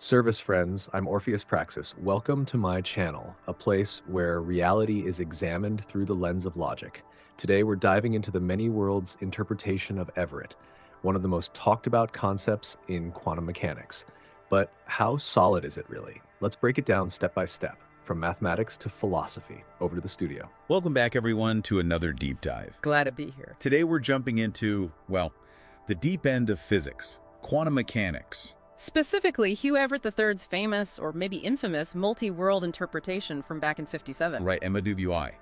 Service friends, I'm Orpheus Praxis. Welcome to my channel, a place where reality is examined through the lens of logic. Today we're diving into the many worlds interpretation of Everett, one of the most talked about concepts in quantum mechanics. But how solid is it really? Let's break it down step by step, from mathematics to philosophy. Over to the studio. Welcome back, everyone, to another deep dive. Glad to be here. Today we're jumping into, well, the deep end of physics, quantum mechanics. Specifically, Hugh Everett III's famous, or maybe infamous, multi-world interpretation from back in '57. Right, MWI.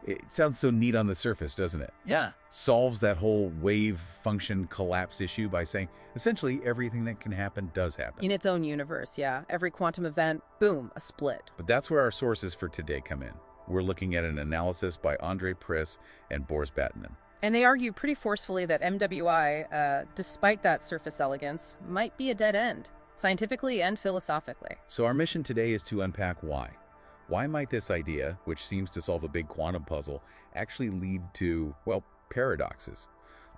It sounds so neat on the surface, doesn't it? Yeah. Solves that whole wave function collapse issue by saying, essentially, everything that can happen does happen. In its own universe, yeah. Every quantum event, boom, a split. But that's where our sources for today come in. We're looking at an analysis by Andrei Priss and Boris Batinin. And they argue pretty forcefully that MWI, despite that surface elegance, might be a dead end, scientifically and philosophically. So our mission today is to unpack why. Why might this idea, which seems to solve a big quantum puzzle, actually lead to, well, paradoxes?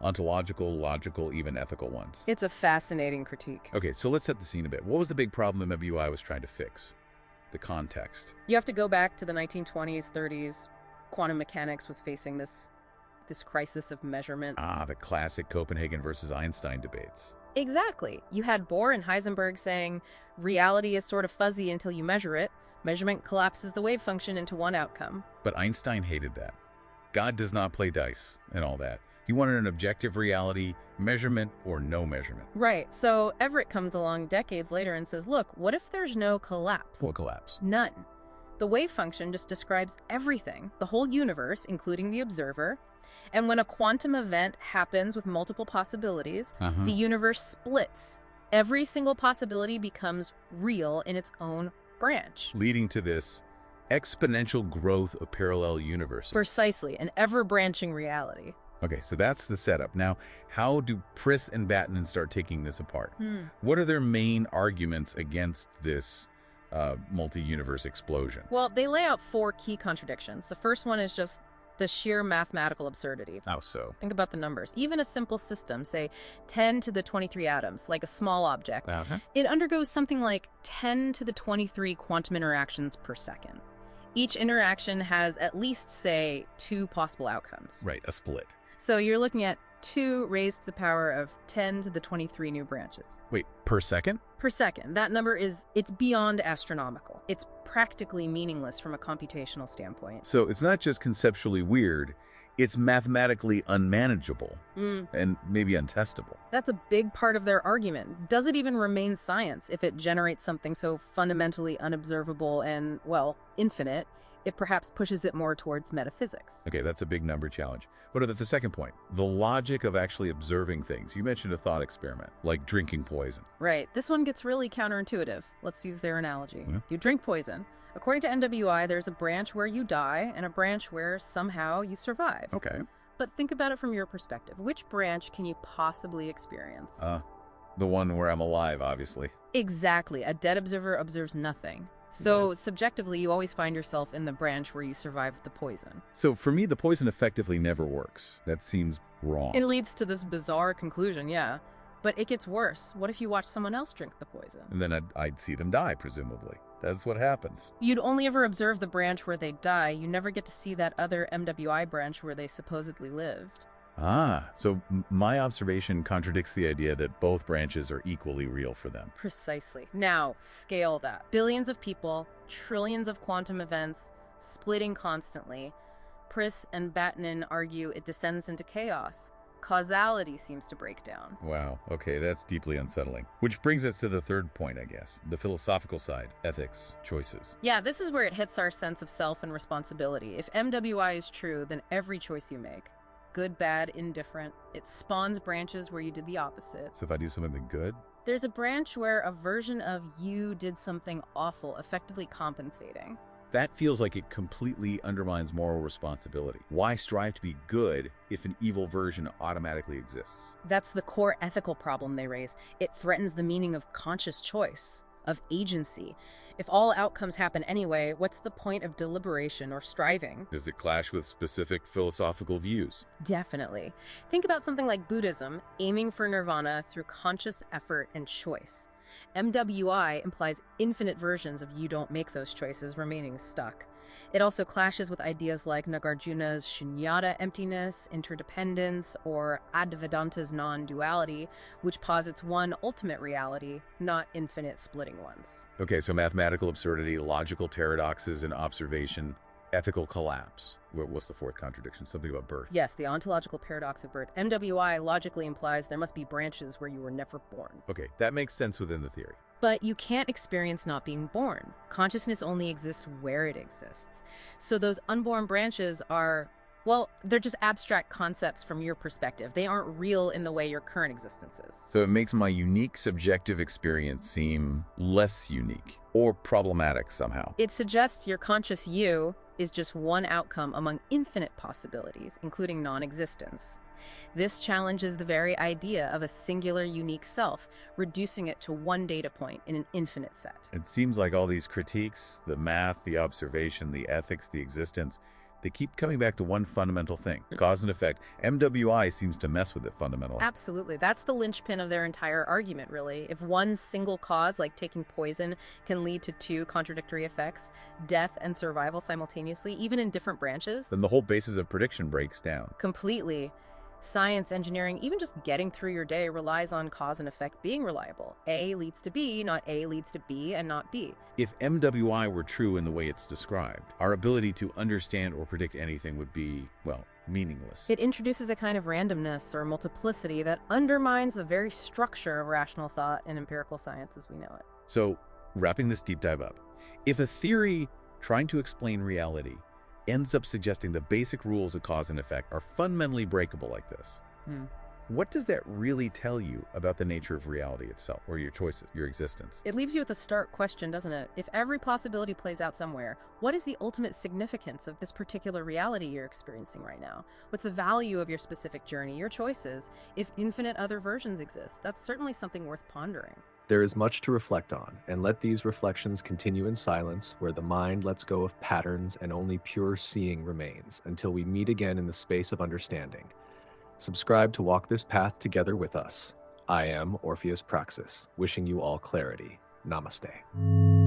Ontological, logical, even ethical ones. It's a fascinating critique. Okay, so let's set the scene a bit. What was the big problem MWI was trying to fix? The context. You have to go back to the 1920s, 30s. Quantum mechanics was facing this crisis of measurement. Ah, the classic Copenhagen versus Einstein debates. Exactly. You had Bohr and Heisenberg saying, reality is sort of fuzzy until you measure it. Measurement collapses the wave function into one outcome. But Einstein hated that. God does not play dice and all that. He wanted an objective reality, measurement or no measurement. Right. So Everett comes along decades later and says, look, what if there's no collapse? What collapse? None. The wave function just describes everything, the whole universe, including the observer. And when a quantum event happens with multiple possibilities, the universe splits. Every single possibility becomes real in its own branch. Leading to this exponential growth of parallel universes. Precisely, an ever-branching reality. Okay, so that's the setup. Now, how do Priss and Batinin start taking this apart? What are their main arguments against this multi-universe explosion? Well, they lay out four key contradictions. The first one is just the sheer mathematical absurdity. How so? Think about the numbers. Even a simple system, say 10 to the 23 atoms, like a small object, it undergoes something like 10 to the 23 quantum interactions per second. Each interaction has at least, say, two possible outcomes. Right, a split. So you're looking at 2 raised to the power of 10 to the 23 new branches. Wait, per second? Per second. That number it's beyond astronomical. It's practically meaningless from a computational standpoint. So it's not just conceptually weird, it's mathematically unmanageable and maybe untestable. That's a big part of their argument. Does it even remain science if it generates something so fundamentally unobservable and, well, infinite? It perhaps pushes it more towards metaphysics. Okay, that's a big number challenge. What about the second point? The logic of actually observing things. You mentioned a thought experiment, like drinking poison. Right. This one gets really counterintuitive. Let's use their analogy. You drink poison. According to MWI, there's a branch where you die and a branch where somehow you survive. Okay. But think about it from your perspective. Which branch can you possibly experience? The one where I'm alive, obviously. Exactly. A dead observer observes nothing. So subjectively, you always find yourself in the branch where you survived the poison. So for me, the poison effectively never works. That seems wrong. It leads to this bizarre conclusion, yeah. But it gets worse. What if you watch someone else drink the poison? And then I'd see them die, presumably. That's what happens. You'd only ever observe the branch where they die. You never get to see that other MWI branch where they supposedly lived. So my observation contradicts the idea that both branches are equally real for them. Precisely. Now, scale that. Billions of people, trillions of quantum events, splitting constantly. Priss and Batinin argue it descends into chaos. Causality seems to break down. Wow, okay, that's deeply unsettling. Which brings us to the third point, I guess. The philosophical side, ethics, choices. Yeah, this is where it hits our sense of self and responsibility. If MWI is true, then every choice you make, good, bad, indifferent, it spawns branches where you did the opposite. So if I do something good? There's a branch where a version of you did something awful, effectively compensating. That feels like it completely undermines moral responsibility. Why strive to be good if an evil version automatically exists? That's the core ethical problem they raise. It threatens the meaning of conscious choice, of agency. If all outcomes happen anyway, what's the point of deliberation or striving? Does it clash with specific philosophical views? Definitely. Think about something like Buddhism, aiming for nirvana through conscious effort and choice. MWI implies infinite versions of you don't make those choices remaining stuck. It also clashes with ideas like Nagarjuna's shunyata emptiness, interdependence, or Advaidanta's non-duality, which posits one ultimate reality, not infinite splitting ones. Okay, so mathematical absurdity, logical paradoxes in observation, ethical collapse. What's the fourth contradiction? Something about birth. Yes, the ontological paradox of birth. MWI logically implies there must be branches where you were never born. Okay, that makes sense within the theory. But you can't experience not being born. Consciousness only exists where it exists. So those unborn branches are, well, they're just abstract concepts from your perspective. They aren't real in the way your current existence is. So it makes my unique subjective experience seem less unique or problematic somehow. It suggests your conscious you is just one outcome among infinite possibilities, including non-existence. This challenges the very idea of a singular, unique self, reducing it to one data point in an infinite set. It seems like all these critiques, the math, the observation, the ethics, the existence, they keep coming back to one fundamental thing, cause and effect. MWI seems to mess with it fundamentally. Absolutely. That's the linchpin of their entire argument, really. If one single cause, like taking poison, can lead to two contradictory effects, death and survival simultaneously, even in different branches, then the whole basis of prediction breaks down. completely. Science, engineering, even just getting through your day relies on cause and effect being reliable. A leads to B, not A leads to B, and not B. If MWI were true in the way it's described, our ability to understand or predict anything would be, well, meaningless. It introduces a kind of randomness or multiplicity that undermines the very structure of rational thought and empirical science as we know it. So, wrapping this deep dive up, if a theory trying to explain reality ends up suggesting the basic rules of cause and effect are fundamentally breakable like this, what does that really tell you about the nature of reality itself, or your choices, your existence? It leaves you with a stark question, doesn't it? If every possibility plays out somewhere, what is the ultimate significance of this particular reality you're experiencing right now? What's the value of your specific journey, your choices, if infinite other versions exist? That's certainly something worth pondering. There is much to reflect on, and let these reflections continue in silence, where the mind lets go of patterns and only pure seeing remains, until we meet again in the space of understanding. Subscribe to walk this path together with us. I am Orpheus Praxis, wishing you all clarity. Namaste.